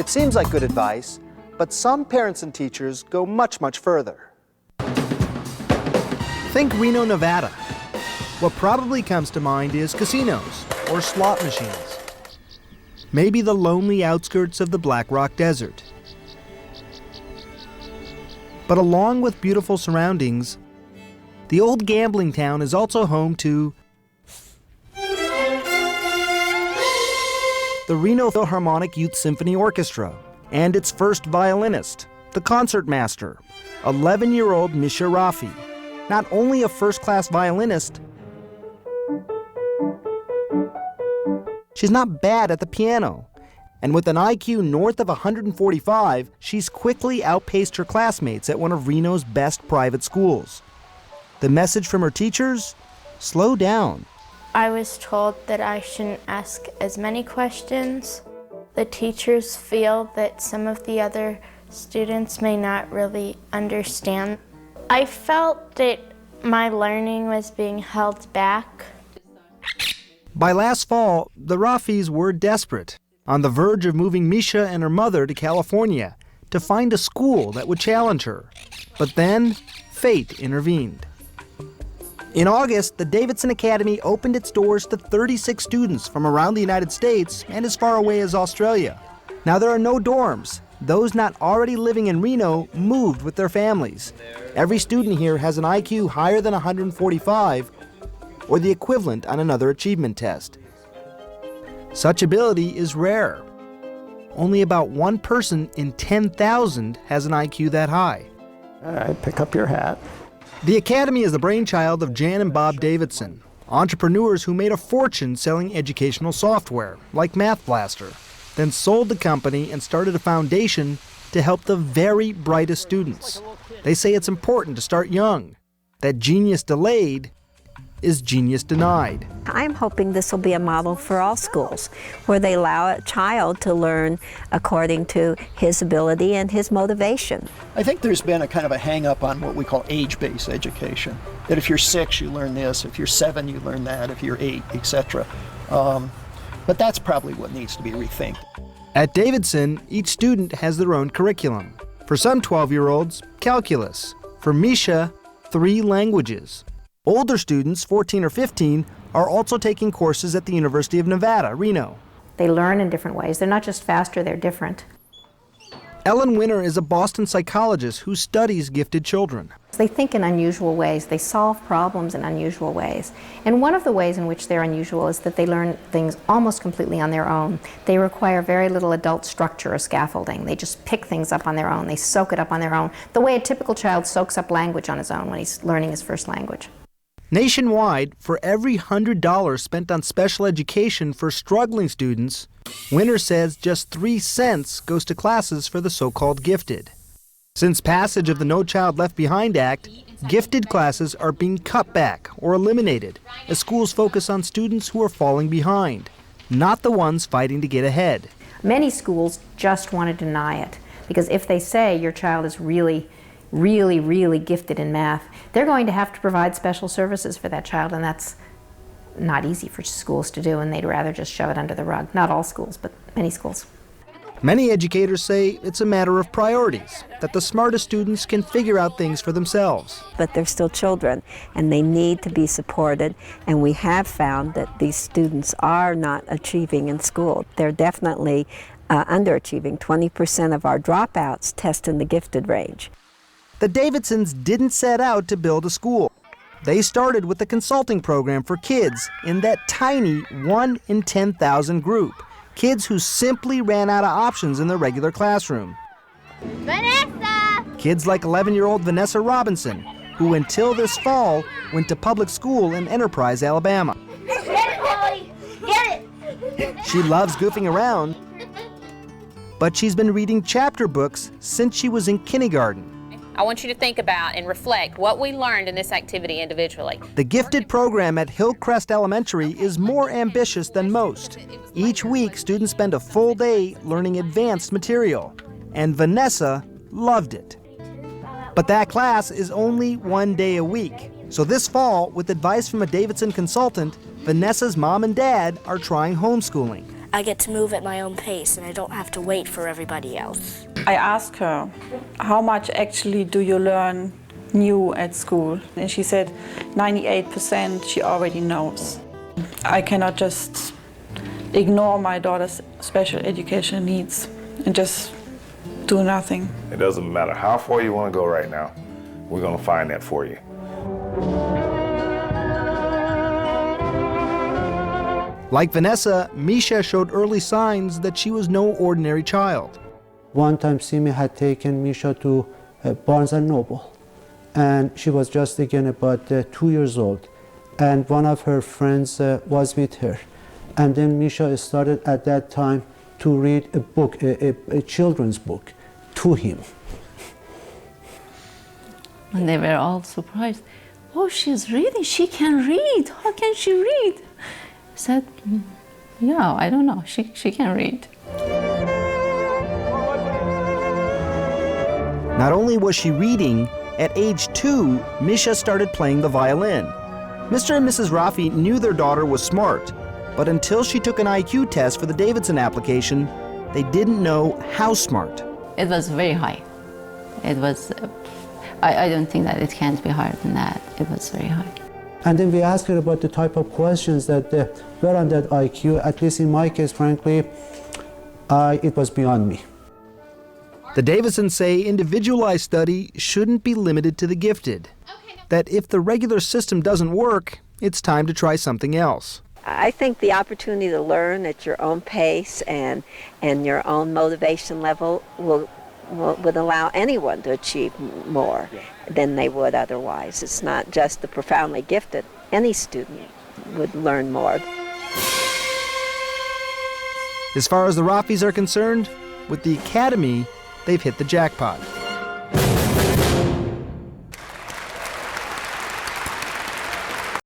Seems like good advice, but some parents and teachers go much, much further. Think Reno, Nevada. What probably comes to mind is casinos or slot machines. Maybe the lonely outskirts of the Black Rock Desert. But along with beautiful surroundings, the old gambling town is also home to the Reno Philharmonic Youth Symphony Orchestra and its first violinist, the concertmaster, 11-year-old Misha Rafi. Not only a first-class violinist, she's not bad at the piano. And with an IQ north of 145, she's quickly outpaced her classmates at one of Reno's best private schools. The message from her teachers? Slow down. I was told that I shouldn't ask as many questions. The teachers feel that some of the other students may not really understand. I felt that my learning was being held back. By last fall, the Rafis were desperate, on the verge of moving Misha and her mother to California to find a school that would challenge her. But then, fate intervened. In August, the Davidson Academy opened its doors to 36 students from around the United States and as far away as Australia. Now there are no dorms. Those not already living in Reno moved with their families. Every student here has an IQ higher than 145, or the equivalent on another achievement test. Such ability is rare. Only about one person in 10,000 has an IQ that high. All right, pick up your hat. The Academy is the brainchild of Jan and Bob Davidson, entrepreneurs who made a fortune selling educational software, like Math Blaster, then sold the company and started a foundation to help the very brightest students. They say it's important to start young, that genius delayed is genius denied. I'm hoping this will be a model for all schools, where they allow a child to learn according to his ability and his motivation. I think there's been a kind of a hang-up on what we call age-based education, that if you're 6, you learn this, if you're 7, you learn that, if you're 8, etc. But that's probably what needs to be rethinked. At Davidson, each student has their own curriculum. For some 12-year-olds, calculus. For Misha, 3 languages. Older students, 14 or 15, are also taking courses at the University of Nevada, Reno. They learn in different ways. They're not just faster, they're different. Ellen Winter is a Boston psychologist who studies gifted children. They think in unusual ways. They solve problems in unusual ways. And one of the ways in which they're unusual is that they learn things almost completely on their own. They require very little adult structure or scaffolding. They just pick things up on their own. They soak it up on their own, the way a typical child soaks up language on his own when he's learning his first language. Nationwide, for every $100 spent on special education for struggling students, Winter says just 3 cents goes to classes for the so-called gifted. Since passage of the No Child Left Behind Act, gifted classes are being cut back or eliminated as schools focus on students who are falling behind, not the ones fighting to get ahead. Many schools just want to deny it, because if they say your child is really gifted in math, they're going to have to provide special services for that child, and that's not easy for schools to do, and they'd rather just shove it under the rug. Not all schools, but many schools. Many educators say it's a matter of priorities, that the smartest students can figure out things for themselves. But they're still children, and they need to be supported, and we have found that these students are not achieving in school. They're definitely underachieving. 20% of our dropouts test in the gifted range. The Davidsons didn't set out to build a school. They started with a consulting program for kids in that tiny 1 in 10,000 group. Kids who simply ran out of options in the regular classroom. Vanessa! Kids like 11-year-old Vanessa Robinson, who until this fall went to public school in Enterprise, Alabama. Get it, Chloe! Get it! She loves goofing around, but she's been reading chapter books since she was in kindergarten. I want you to think about and reflect what we learned in this activity individually. The gifted program at Hillcrest Elementary is more ambitious than most. Each week, students spend a full day learning advanced material, and Vanessa loved it. But that class is only 1 day a week. So this fall, with advice from a Davidson consultant, Vanessa's mom and dad are trying homeschooling. I get to move at my own pace and I don't have to wait for everybody else. I asked her, how much actually do you learn new at school? And she said 98% she already knows. I cannot just ignore my daughter's special education needs and just do nothing. It doesn't matter how far you want to go right now. We're going to find that for you. Like Vanessa, Misha showed early signs that she was no ordinary child. One time Simi had taken Misha to Barnes & Noble, and she was just again about 2 years old, and one of her friends was with her. And then Misha started at that time to read a book, a children's book, to him. And they were all surprised. Oh, she's reading, she can read, how can she read? I said, yeah, I don't know, she can read. Not only was she reading, at age 2, Misha started playing the violin. Mr. and Mrs. Rafi knew their daughter was smart, but until she took an IQ test for the Davidson application, they didn't know how smart. It was very high. It was, I don't think that it can't be higher than that. It was very high. And then we asked her about the type of questions that were on that IQ. At least in my case, frankly, it was beyond me. The Davidsons say individualized study shouldn't be limited to the gifted. That if the regular system doesn't work, it's time to try something else. I think the opportunity to learn at your own pace and your own motivation level would allow anyone to achieve more than they would otherwise. It's not just the profoundly gifted. Any student would learn more. As far as the Rafis are concerned, with the academy, they've hit the jackpot.